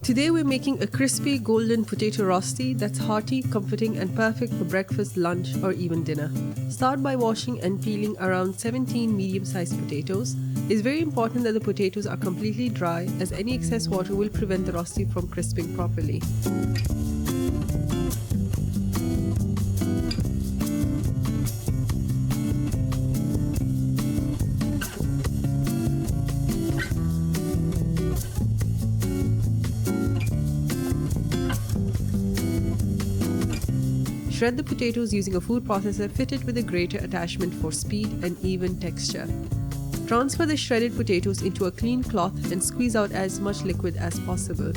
Today we're making a crispy golden potato rosti that's hearty, comforting and perfect for breakfast, lunch or even dinner. Start by washing and peeling around 17 medium-sized potatoes. It's very important that the potatoes are completely dry, as any excess water will prevent the rosti from crisping properly. Shred the potatoes using a food processor fitted with a grater attachment for speed and even texture. Transfer the shredded potatoes into a clean cloth and squeeze out as much liquid as possible.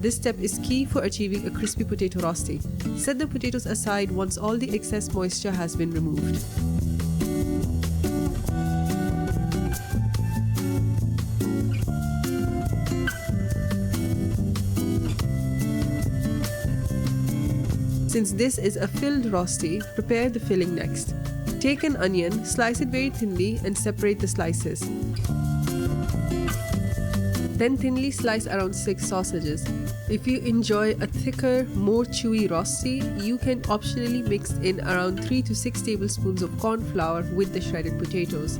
This step is key for achieving a crispy potato rosti. Set the potatoes aside once all the excess moisture has been removed. Since this is a filled rosti, prepare the filling next. Take an onion, slice it very thinly and separate the slices. Then thinly slice around 6 sausages. If you enjoy a thicker, more chewy rosti, you can optionally mix in around 3 to 6 tablespoons of corn flour with the shredded potatoes.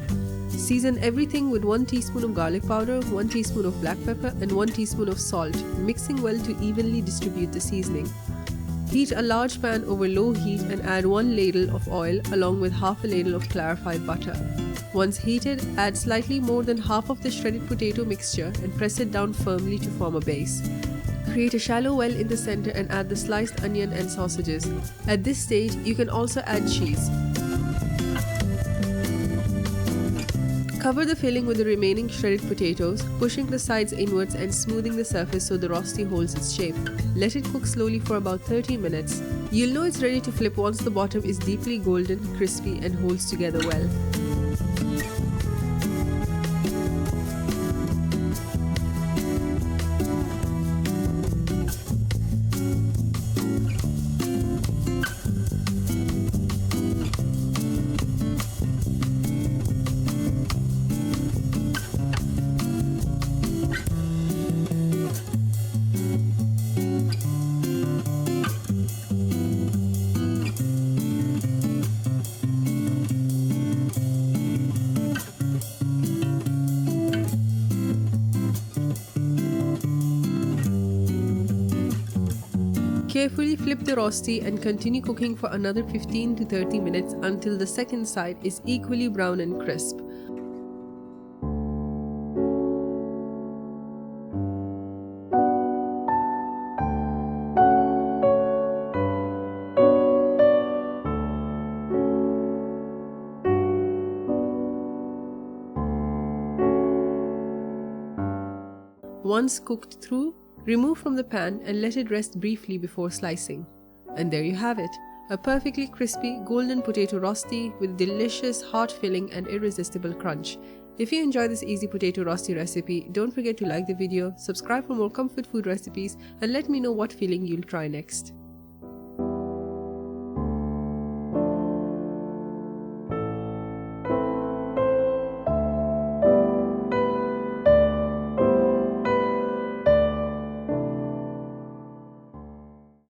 Season everything with 1 teaspoon of garlic powder, 1 teaspoon of black pepper and 1 teaspoon of salt, mixing well to evenly distribute the seasoning. Heat a large pan over low heat and add 1 ladle of oil along with half a ladle of clarified butter. Once heated, add slightly more than half of the shredded potato mixture and press it down firmly to form a base. Create a shallow well in the center and add the sliced onion and sausages. At this stage, you can also add cheese. Cover the filling with the remaining shredded potatoes, pushing the sides inwards and smoothing the surface so the rosti holds its shape. Let it cook slowly for about 30 minutes. You'll know it's ready to flip once the bottom is deeply golden, crispy and holds together well. Carefully flip the rosti and continue cooking for another 15 to 30 minutes until the second side is equally brown and crisp. Once cooked through, remove from the pan and let it rest briefly before slicing. And there you have it, a perfectly crispy golden potato rosti with delicious heart filling and irresistible crunch. If you enjoy this easy potato rosti recipe, don't forget to like the video, subscribe for more comfort food recipes and let me know what filling you'll try next.